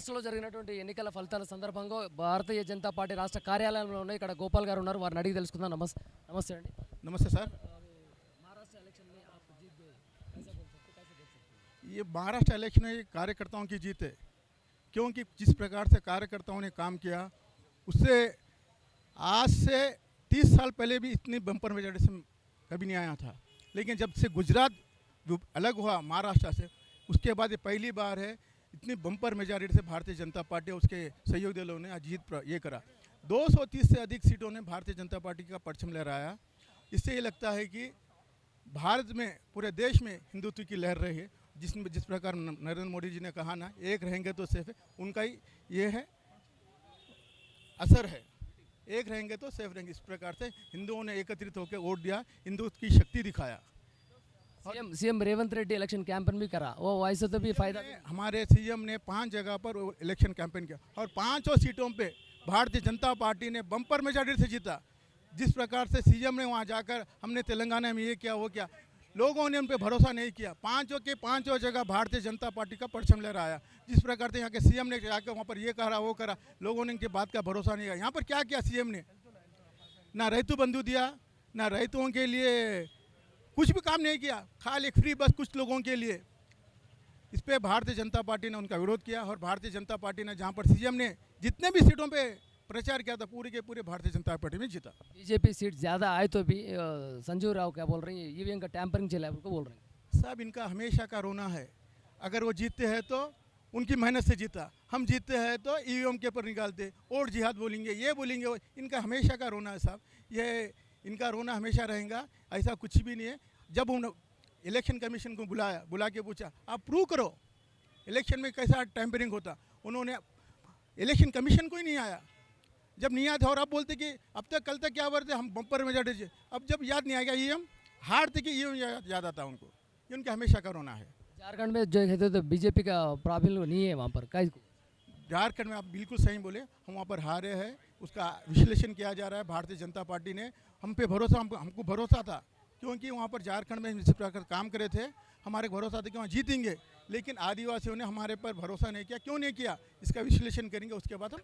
మహారాష్ట్రలో జరిగినటువంటి ఎన్నికల ఫలితాల సందర్భంగా భారతీయ జనతా పార్టీ రాష్ట్ర కార్యాలయంలో ఉన్న ఇక్కడ గోపాల్ గారు ఉన్నారు. వారిని అడిగి తెలుసుకుందాం. నమస్తే అండి. नमस्ते सर। महाराष्ट्र इलेक्शन में आप जीत गए, कैसा बोल सकते, कैसे देख सकते हैं? ये महाराष्ट्र इलेक्शन में कार्यकर्ताओं की जीत है, क्योंकि जिस प्रकार से कार्यकर्ताओं ने काम किया उससे आज से 30 साल पहले भी इतनी बम्पर मेजॉरिटी से कभी नहीं आया था। लेकिन जब से गुजरात अलग हुआ महाराष्ट्र से, उसके बाद ये पहली बार है इतनी बम्पर मेजॉरिटी से भारतीय जनता पार्टी और उसके सहयोगी दलों ने आज जीत ये करा। 230 से अधिक सीटों ने भारतीय जनता पार्टी का परचम लहराया। इससे ये लगता है कि भारत में पूरे देश में हिंदुत्व की लहर रही है। जिस प्रकार नरेंद्र मोदी जी ने कहा ना, एक रहेंगे तो सेफ है, उनका ही ये है असर है। एक रहेंगे तो सेफ रहेंगे। इस प्रकार से हिंदुओं ने एकत्रित होकर वोट दिया, हिंदुत्व की शक्ति दिखाया। CM Revanth Reddy election campaign भी करा, वो वैसे तो भी फायदा हमारे सीएम ने 5 जगह पर इलेक्शन कैंपेन किया और 5 सीटों पे भारतीय जनता पार्टी ने बम्पर मेजॉरिटी से जीता। जिस प्रकार से सीएम ने वहाँ जाकर हमने तेलंगाना में ये किया वो किया, लोगों ने उन पर भरोसा नहीं किया। 5 जगह भारतीय जनता पार्टी का परचम लहराया। जिस प्रकार से यहाँ के सीएम ने जाकर वहाँ पर ये करा वो करा, लोगों ने इनकी बात का भरोसा नहीं किया। यहाँ पर क्या किया सीएम ने? ना रैतु बंधु दिया, ना रैतुओं के लिए कुछ भी काम नहीं किया, खाली फ्री बस कुछ लोगों के लिए। इस पे भारतीय जनता पार्टी ने उनका विरोध किया और भारतीय जनता पार्टी ने जहाँ पर सीएम ने जितने भी सीटों पे प्रचार किया था पूरे के पूरे भारतीय जनता पार्टी में जीता। बीजेपी सीट ज़्यादा आए तो भी संजू राव क्या बोल रही है, ईवीएम का टैंपरिंग चला है, उनको बोल रहे हैं। सब इनका हमेशा का रोना है। अगर वो जीतते हैं तो उनकी मेहनत से जीता, हम जीतते हैं तो ईवीएम के ऊपर निकालते और जिहाद बोलेंगे, ये बोलेंगे, इनका हमेशा का रोना है साहब। ये इनका रोना हमेशा रहेगा, ऐसा कुछ भी नहीं है। जब उन इलेक्शन कमीशन को बुला के पूछा आप प्रूव करो इलेक्शन में कैसा टैंपरिंग होता, उन्होंने इलेक्शन कमीशन को ही नहीं आया। जब नहीं आया था और आप बोलते कि अब तक कल तक क्या बोलते हम बम्पर मेजॉरिटी, अब जब याद नहीं आएगा ईवीएम हारते कि ईवीएम याद आता उनको। ये उनका हमेशा का रोना है। झारखंड में जो कहते तो बीजेपी का प्रॉब्लम नहीं है वहाँ पर, क्या झारखंड में आप बिल्कुल सही बोले, हम वहाँ पर हारे हैं, उसका विश्लेषण किया जा रहा है। भारतीय जनता पार्टी ने हम पे भरोसा, हमको भरोसा था, क्योंकि वहाँ पर झारखंड में जिस प्रकार काम करे थे, हमारे भरोसा था कि वहाँ जीतेंगे। लेकिन आदिवासियों ने हमारे पर भरोसा नहीं किया। क्यों नहीं किया, इसका विश्लेषण करेंगे, उसके बाद हम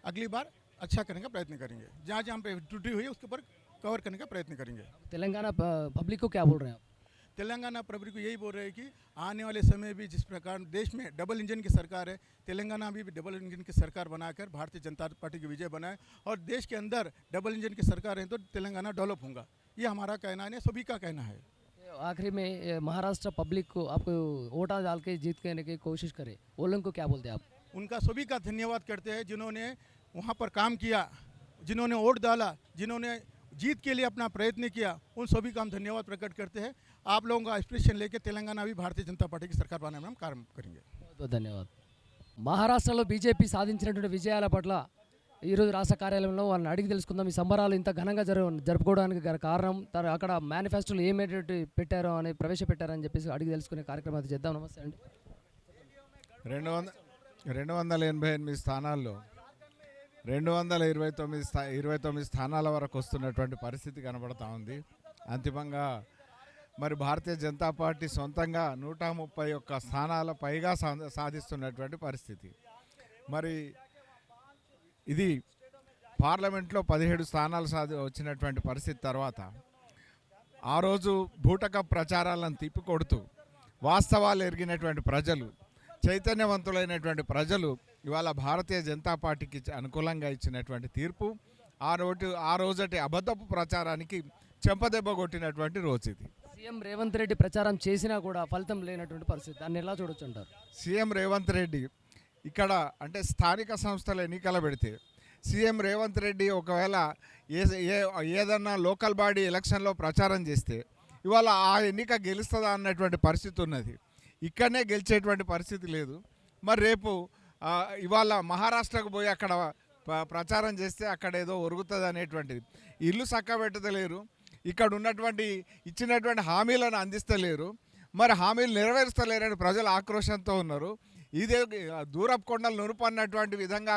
अगली बार अच्छा करने का प्रयत्न करेंगे। जहाँ जहाँ पे त्रुटि हुई है उसके ऊपर कवर करने का प्रयत्न करेंगे। तेलंगाना पब्लिक को क्या बोल रहे हैं आप? तेलंगाना पब्लिक को यही बोल रहे हैं कि आने वाले समय भी जिस प्रकार देश में डबल इंजन की सरकार है, तेलंगाना भी डबल इंजन की सरकार बनाकर भारतीय जनता पार्टी की विजय बनाए और देश के अंदर डबल इंजन की सरकार है तो तेलंगाना डेवलप होगा। ये हमारा कहना है, सभी का कहना है। आखिरी में महाराष्ट्र पब्लिक को आपको वोटा डाल के जीत करने की कोशिश करे, वो लोगों को क्या बोलते हैं आप? उनका सभी का धन्यवाद करते हैं जिन्होंने वहाँ पर काम किया, जिन्होंने वोट डाला, जिन्होंने जीत के लिए अपना प्रयत्न किया, उन सभी का हम धन्यवाद प्रकट करते हैं। आप लोगों का एक्सप्रेशन लेके तेलंगाना भी भारतीय जनता पार्टी की सरकार बनाने में हम कार्य करेंगे। बहुत ధన్యవాదాలు. మహారాష్ట్రలో బీజేపీ సాధించినటువంటి విజయాల పట్ల ఈరోజు రాష్ట్ర కార్యాలయంలో వాళ్ళని అడిగి తెలుసుకుందాం. ఈ సంబరాలు ఇంత ఘనంగా జరుపుకోవడానికి గల కారణం, అక్కడ మేనిఫెస్టోలో ఏమేంటి పెట్టారో అని ప్రవేశపెట్టారని చెప్పేసి అడిగి తెలుసుకునే కార్యక్రమం అయితే చేద్దాం. నమస్తే అండి. 288 స్థానాల్లో 229 స్థానాల వరకు వస్తున్నటువంటి పరిస్థితి కనబడతా ఉంది. అంతిమంగా మరి భారతీయ జనతా పార్టీ సొంతంగా 131 స్థానాల పైగా సాధిస్తున్నటువంటి పరిస్థితి. మరి ఇది పార్లమెంట్లో 17 స్థానాలు వచ్చినటువంటి పరిస్థితి తర్వాత ఆ రోజు బూటక ప్రచారాలను తిప్పికొడుతూ వాస్తవాలు ఎరిగినటువంటి ప్రజలు, చైతన్యవంతులైనటువంటి ప్రజలు ఇవాళ భారతీయ జనతా పార్టీకి అనుకూలంగా ఇచ్చినటువంటి తీర్పు ఆ రోజటి అబద్ధపు ప్రచారానికి చెంపదెబ్బ కొట్టినటువంటి రోజు ఇది. సీఎం రేవంత్ రెడ్డి ప్రచారం చేసినా కూడా ఫలితం లేనటువంటి పరిస్థితి, దాన్ని ఎలా చూడొచ్చు అంటారు? సీఎం రేవంత్ రెడ్డి ఇక్కడ అంటే స్థానిక సంస్థల ఎన్నికలు పెడితే సీఎం రేవంత్ రెడ్డి ఒకవేళ ఏదన్నా లోకల్ బాడీ ఎలక్షన్లో ప్రచారం చేస్తే ఇవాళ ఆ ఎన్నిక గెలుస్తుందా అన్నటువంటి పరిస్థితి ఉన్నది. ఇక్కడనే గెలిచేటువంటి పరిస్థితి లేదు. మరి రేపు ఇవాళ మహారాష్ట్రకు పోయి అక్కడ ప్రచారం చేస్తే అక్కడ ఏదో ఒరుగుతుంది అనేటువంటిది. ఇల్లు చక్కబెట్టలేరు, ఇక్కడ ఉన్నటువంటి ఇచ్చినటువంటి హామీలను అందిస్తలేరు, మరి హామీలు నెరవేరుస్తలేరని ప్రజలు ఆక్రోషంతో ఉన్నారు. ఇదే దూరపు కొండలు నురుపన్నటువంటి విధంగా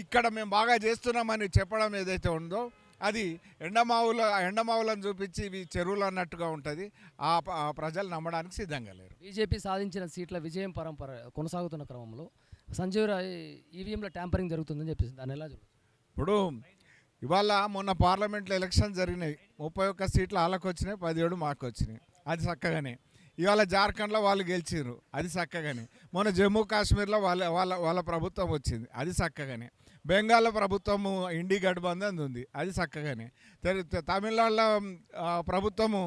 ఇక్కడ మేము బాగా చేస్తున్నామని చెప్పడం ఏదైతే ఉందో అది ఎండమావులను చూపించి ఇవి చెరువులు అన్నట్టుగా ఉంటుంది. ఆ ప్రజలు నమ్మడానికి సిద్ధంగా లేరు. బీజేపీ సాధించిన సీట్ల విజయం పరంపర కొనసాగుతున్న క్రమంలో సంజీవ్ రాయ్ ఈవీఎంలో ట్యాంపరింగ్ జరుగుతుందని చెప్పేసి దాన్ని ఎలా చూడవచ్చు? ఇప్పుడు ఇవాళ మొన్న పార్లమెంట్లో ఎలక్షన్ జరిగినాయి. 31 సీట్లు వాళ్ళకు వచ్చినాయి, 17 మాకు వచ్చినాయి. అది చక్కగానే. ఇవాళ జార్ఖండ్లో వాళ్ళు గెలిచిర్రు, అది చక్కగానే. మొన్న జమ్మూ కాశ్మీర్లో వాళ్ళ ప్రభుత్వం వచ్చింది, అది చక్కగానే. బెంగాల్ ప్రభుత్వము ఇండి గఠబంధన్ ఉంది, అది చక్కగానే. తమిళనాడులో ప్రభుత్వము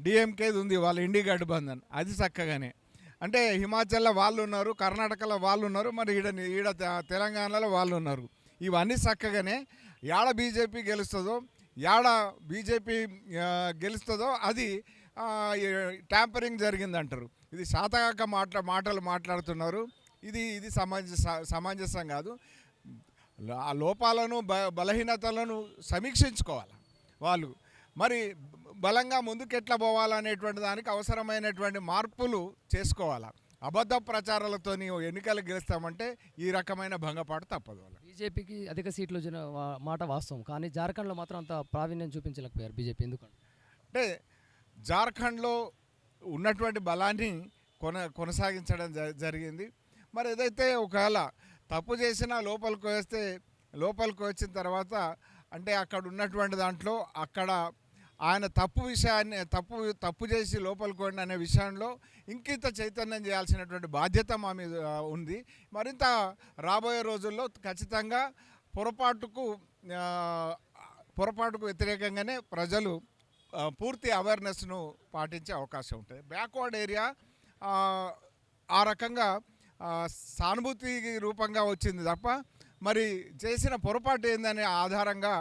డిఎంకేది ఉంది, వాళ్ళ ఇండి గఠబంధన్, అది చక్కగానే. అంటే హిమాచల్లో వాళ్ళు ఉన్నారు, కర్ణాటకలో వాళ్ళు ఉన్నారు, మరి ఈడ తెలంగాణలో వాళ్ళు ఉన్నారు. ఇవన్నీ చక్కగానే. యాడ బీజేపీ గెలుస్తుందో, గెలుస్తుందో అది ట్యాంపరింగ్ జరిగిందంటారు. ఇది శాతగాక మాటలు మాట్లాడుతున్నారు. ఇది సమంజసం కాదు. ఆ లోపాలను బలహీనతలను సమీక్షించుకోవాలి వాళ్ళు. మరి బలంగా ముందుకెట్లా పోవాలనేటువంటి దానికి అవసరమైనటువంటి మార్పులు చేసుకోవాలి. అబద్ధ ప్రచారాలతో ఎన్నికలు గెలుస్తామంటే ఈ రకమైన భంగపాటు తప్పదు. వాళ్ళు బీజేపీకి అధిక సీట్లు వచ్చిన మాట వాస్తవం, కానీ జార్ఖండ్లో మాత్రం అంత ప్రావీణ్యం చూపించలేకపోయారు బీజేపీ. ఎందుకంటే అంటే జార్ఖండ్లో ఉన్నటువంటి బలాన్ని కొనసాగించడం జరిగింది. మరి ఏదైతే ఒకవేళ తప్పు చేసినా లోపలికి వచ్చిన తర్వాత అంటే అక్కడ ఉన్నటువంటి దాంట్లో అక్కడ ఆయన తప్పు చేసి లోపలికి పోయిన అనే విషయంలో ఇంకింత చైతన్యం చేయాల్సినటువంటి బాధ్యత మా మీద ఉంది. మరింత రాబోయే రోజుల్లో ఖచ్చితంగా పొరపాటుకు వ్యతిరేకంగానే ప్రజలు పూర్తి అవేర్నెస్ను పాటించే అవకాశం ఉంటుంది. బ్యాక్వర్డ్ ఏరియా ఆ రకంగా సానుభూతి రూపంగా వచ్చింది తప్ప మరి చేసిన పొరపాటు ఏందనే ఆధారంగా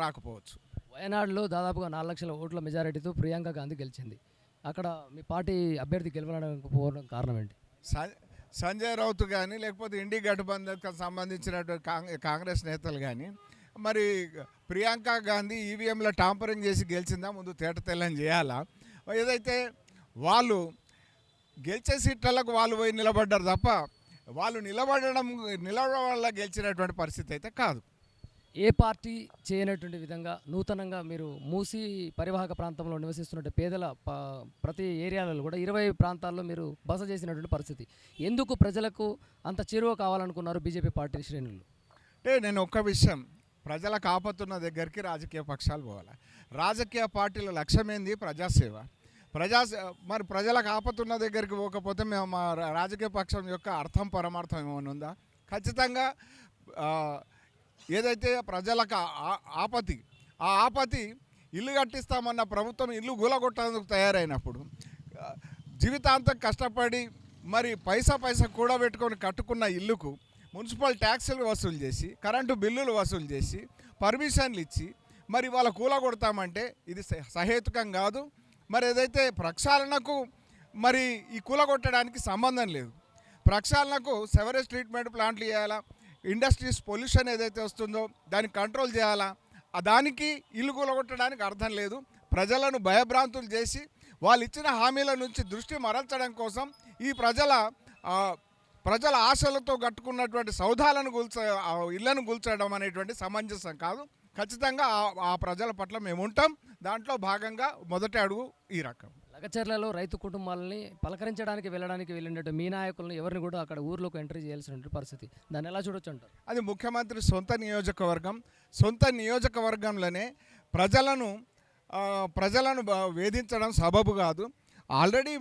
రాకపోవచ్చు. వయనాడులో దాదాపుగా 4 లక్షల ఓట్ల మెజారిటీతో ప్రియాంక గాంధీ గెలిచింది. అక్కడ మీ పార్టీ అభ్యర్థి గెలవకపోవడం కారణం ఏంటి? సంజయ్ రౌత్ కానీ లేకపోతే ఇండి గఠబంధన్కి సంబంధించినటువంటి కాంగ్రెస్ నేతలు కానీ మరి ప్రియాంక గాంధీ ఈవీఎంలో టాంపరింగ్ చేసి గెలిచిందా ముందు తేటతెల్లం చేయాలా? ఏదైతే వాళ్ళు గెలిచే సీట్లకు వాళ్ళు పోయి నిలబడ్డారు తప్ప వాళ్ళు నిలబడడం వల్ల గెలిచినటువంటి పరిస్థితి అయితే కాదు. ఏ పార్టీ చేయనటువంటి విధంగా నూతనంగా మీరు మూసీ పరివాహక ప్రాంతంలో నివసిస్తున్నట్టు పేదల ప్రతి ఏరియాలలో కూడా 20 ప్రాంతాల్లో మీరు బస చేసినటువంటి పరిస్థితి. ఎందుకు ప్రజలకు అంత చేరువ కావాలనుకున్నారు బీజేపీ పార్టీ శ్రేణులు? అంటే నేను ఒక్క విషయం, ప్రజలకు ఆపత్తున్న దగ్గరికి రాజకీయ పక్షాలు పోవాలి. రాజకీయ పార్టీల లక్ష్యం ఏంది? ప్రజాసేవ. మరి ప్రజలకు ఆపత్తున్న దగ్గరికి పోకపోతే మేము మా రాజకీయ పక్షం యొక్క అర్థం పరమార్థం ఏమైనా ఉందా? ఖచ్చితంగా ఏదైతే ప్రజలకు ఆపతి ఇల్లు కట్టిస్తామన్న ప్రభుత్వం ఇల్లు గూలగొట్టేందుకు తయారైనప్పుడు జీవితాంతం కష్టపడి మరి పైసా కూడబెట్టుకొని కట్టుకున్న ఇల్లుకు మున్సిపల్ ట్యాక్సులు వసూలు చేసి, కరెంటు బిల్లులు వసూలు చేసి, పర్మిషన్లు ఇచ్చి మరి వాళ్ళ కూలగొడతామంటే ఇది సహేతుకం కాదు. మరి ఏదైతే ప్రక్షాళనకు మరి ఈ కూలగొట్టడానికి సంబంధం లేదు. ప్రక్షాళనకు సెవరేజ్ ట్రీట్మెంట్ ప్లాంట్లు చేయాలా, ఇండస్ట్రీస్ పొల్యూషన్ ఏదైతే వస్తుందో దాన్ని కంట్రోల్ చేయాలా, దానికి ఇల్లు కూలగొట్టడానికి అర్థం లేదు. ప్రజలను భయభ్రాంతులు చేసి వాళ్ళు ఇచ్చిన హామీల నుంచి దృష్టి మరల్చడం కోసం ఈ ప్రజల ఆశలతో కట్టుకున్నటువంటి సౌధాలను ఇళ్లను కూల్చడం అనేటువంటి సమంజసం కాదు. ఖచ్చితంగా ఆ ప్రజల పట్ల మేము ఉంటాం. దాంట్లో భాగంగా మొదటి అడుగు ఈ రకం. లగచర్లలో రైతు కుటుంబాలని పలకరించడానికి వెళ్ళినట్టు మీ నాయకులను ఎవరిని కూడా అక్కడ ఊర్లోకి ఎంట్రీ చేయాల్సిన పరిస్థితి, దాన్ని ఎలా చూడొచ్చు అంటారు? అది ముఖ్యమంత్రి సొంత నియోజకవర్గంలోనే ప్రజలను వేధించడం సబబు కాదు. ఆల్రెడీ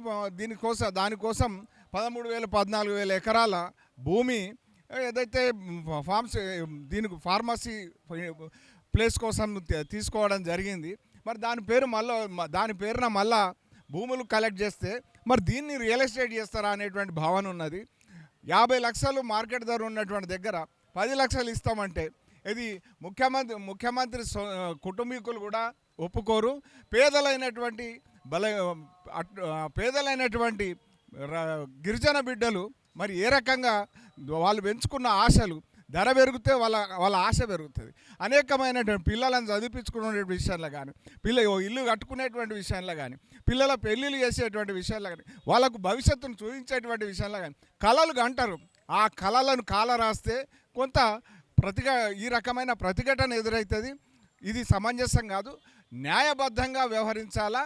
దానికోసం 13,000-14,000 ఎకరాల భూమి ఏదైతే ఫార్మసీ ప్లేస్ కోసం తీసుకోవడం జరిగింది. మరి దాని పేరున మళ్ళా భూములు కలెక్ట్ చేస్తే మరి దీన్ని రియల్ ఎస్టేట్ చేస్తారా అనేటువంటి భావన ఉన్నది. 50 లక్షలు మార్కెట్ ధర ఉన్నటువంటి దగ్గర 10 లక్షలు ఇస్తామంటే ఇది ముఖ్యమంత్రి కుటుంబీకులు కూడా ఒప్పుకోరు. పేదలైనటువంటి గిరిజన బిడ్డలు మరి ఏ రకంగా వాళ్ళు పెంచుకున్న ఆశలు ధర పెరిగితే వాళ్ళ ఆశ పెరుగుతుంది. అనేకమైనటువంటి పిల్లలను చదివించుకునే విషయంలో కానీ, ఇల్లు కట్టుకునేటువంటి విషయంలో కానీ, పిల్లల పెళ్ళిళ్ళు చేసేటువంటి విషయంలో కానీ, వాళ్ళకు భవిష్యత్తును చూపించేటువంటి విషయంలో కానీ కళలు అంటారు. ఆ కళలను కాల రాస్తే కొంత ఈ రకమైన ప్రతిఘటన ఎదురవుతుంది. ఇది సమంజసం కాదు. న్యాయబద్ధంగా వ్యవహరించాలా.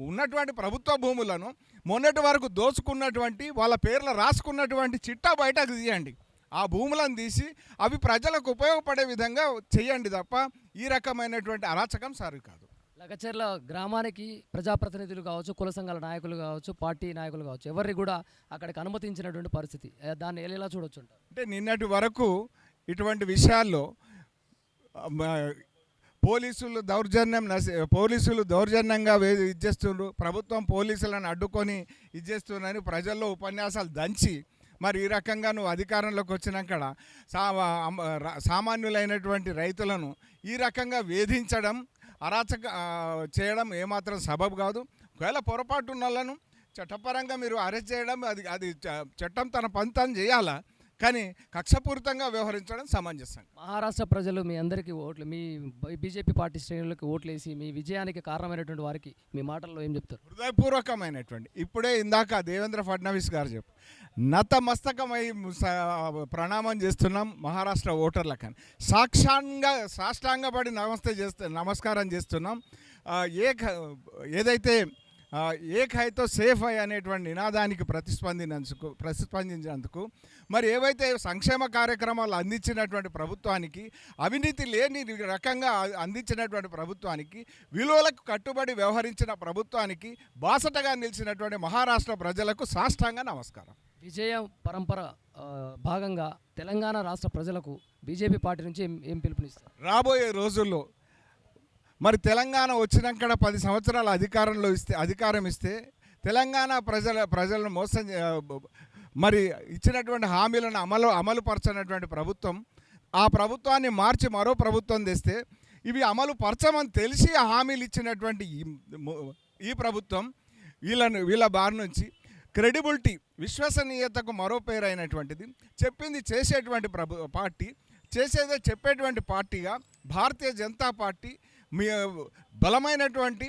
ఉన్నటువంటి ప్రభుత్వ భూములను మొన్నటి వరకు దోచుకున్నటువంటి వాళ్ళ పేర్లు రాసుకున్నటువంటి చిట్టా బయటకు తీయండి. ఆ భూములను తీసి అవి ప్రజలకు ఉపయోగపడే విధంగా చేయండి తప్ప ఈ రకమైనటువంటి అరాచకం సరి కాదు. లగచర్ల గ్రామానికి ప్రజాప్రతినిధులు కావచ్చు, కుల సంఘాల నాయకులు కావచ్చు, పార్టీ నాయకులు కావచ్చు, ఎవరిని కూడా అక్కడికి అనుమతించినటువంటి పరిస్థితి. దాన్ని ఎలా చూడొచ్చు అంటారు? అంటే నిన్నటి వరకు ఇటువంటి విషయాల్లో పోలీసులు దౌర్జన్యంగా ఇచ్చేస్తున్నారు, ప్రభుత్వం పోలీసులను అడ్డుకొని ఇచ్చేస్తున్నారని ప్రజల్లో ఉపన్యాసాలు దంచి మరి ఈ రకంగా నువ్వు అధికారంలోకి వచ్చినాక సామాన్యులైనటువంటి రైతులను ఈ రకంగా వేధించడం, చేయడం ఏమాత్రం సబబు కాదు. ఒకవేళ పొరపాటు ఉన్న వాళ్ళను చట్టపరంగా మీరు అరెస్ట్ చేయడం అది చట్టం తన పని చేయాలా, కానీ కక్షపూరితంగా వ్యవహరించడం సమంజసం. మహారాష్ట్ర ప్రజలు మీ అందరికీ ఓట్లు, మీ బీజేపీ పార్టీ శ్రేణులకు ఓట్లేసి మీ విజయానికి కారణమైనటువంటి వారికి మీ మాటల్లో ఏం చెప్తారు? హృదయపూర్వకమైనటువంటి, ఇప్పుడే ఇందాక దేవేంద్ర ఫడ్నవీస్ గారు చెప్పు, నతమస్తకమై ప్రణామం చేస్తున్నాం మహారాష్ట్ర ఓటర్లకని, సాష్టాంగపడి నమస్కారం చేస్తున్నాం. ఏదైతే ఏక్ హైతో సేఫ్ హై అనేటువంటి నినాదానికి ప్రతిస్పందించినందుకు మరి ఏవైతే సంక్షేమ కార్యక్రమాలు అందించినటువంటి ప్రభుత్వానికి, అవినీతి లేని రకంగా అందించినటువంటి ప్రభుత్వానికి, విలువలకు కట్టుబడి వ్యవహరించిన ప్రభుత్వానికి బాసటగా నిలిచినటువంటి మహారాష్ట్ర ప్రజలకు సాష్టాంగ నమస్కారం. విజయం పరంపర భాగంగా తెలంగాణ రాష్ట్ర ప్రజలకు బీజేపీ పార్టీ నుంచి ఏం పిలుపునిస్తారు? రాబోయే రోజుల్లో మరి తెలంగాణ వచ్చినాక 10 సంవత్సరాల అధికారం ఇస్తే తెలంగాణ ప్రజలను మోసం మరి ఇచ్చినటువంటి హామీలను అమలుపరచనటువంటి ప్రభుత్వం, ఆ ప్రభుత్వాన్ని మార్చి మరో ప్రభుత్వం తెస్తే ఇవి అమలు పరచమని తెలిసి ఆ హామీలు ఇచ్చినటువంటి ఈ ప్రభుత్వం వీళ్ళ బారి నుంచి క్రెడిబిలిటీ, విశ్వసనీయతకు మరో పేరు అయినటువంటిది, చెప్పింది చేసేటువంటి పార్టీ, చేసేదే చెప్పేటువంటి పార్టీగా భారతీయ జనతా పార్టీ బలమైనటువంటి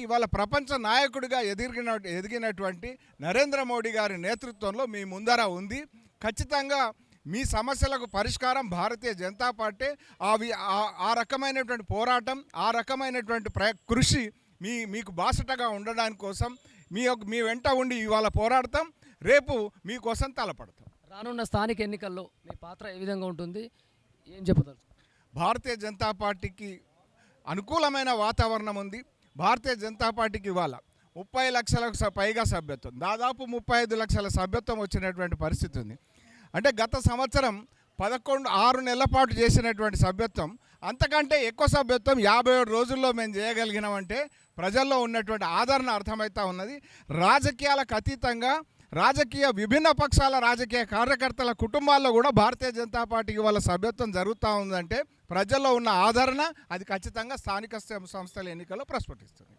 ఇవాళ ప్రపంచ నాయకుడిగా ఎదిగినటువంటి నరేంద్ర మోడీ గారి నేతృత్వంలో మీ ముందర ఉంది. ఖచ్చితంగా మీ సమస్యలకు పరిష్కారం భారతీయ జనతా పార్టీ. ఆ రకమైనటువంటి పోరాటం, ఆ రకమైనటువంటి కృషి మీకు బాసటగా ఉండడానికి కోసం మీ వెంట ఉండి ఇవాళ పోరాడతాం, రేపు మీకోసం తలపడతాం. రానున్న స్థానిక ఎన్నికల్లో మీ పాత్ర ఏ విధంగా ఉంటుంది, ఏం చెప్తారు? భారతీయ జనతా పార్టీకి అనుకూలమైన వాతావరణం ఉంది. భారతీయ జనతా పార్టీకి ఇవాళ 30 లక్షలకు పైగా సభ్యత్వం, దాదాపు 35 లక్షల సభ్యత్వం వచ్చినటువంటి పరిస్థితి ఉంది. అంటే గత సంవత్సరం 6 నెలల పాటు చేసినటువంటి సభ్యత్వం, అంతకంటే ఎక్కువ సభ్యత్వం 57 రోజుల్లో మేము చేయగలిగినామంటే ప్రజల్లో ఉన్నటువంటి ఆదరణ అర్థమవుతూ ఉన్నది. రాజకీయాలకు అతీతంగా విభిన్న పక్షాల రాజకీయ కార్యకర్తల కుటుంబాల్లో కూడా భారతీయ జనతా పార్టీకి వాళ్ళ సభ్యత్వం జరుగుతూ ఉందంటే ప్రజల్లో ఉన్న ఆదరణ అది ఖచ్చితంగా స్థానిక సంస్థల ఎన్నికల్లో ప్రస్ఫుటిస్తుంది.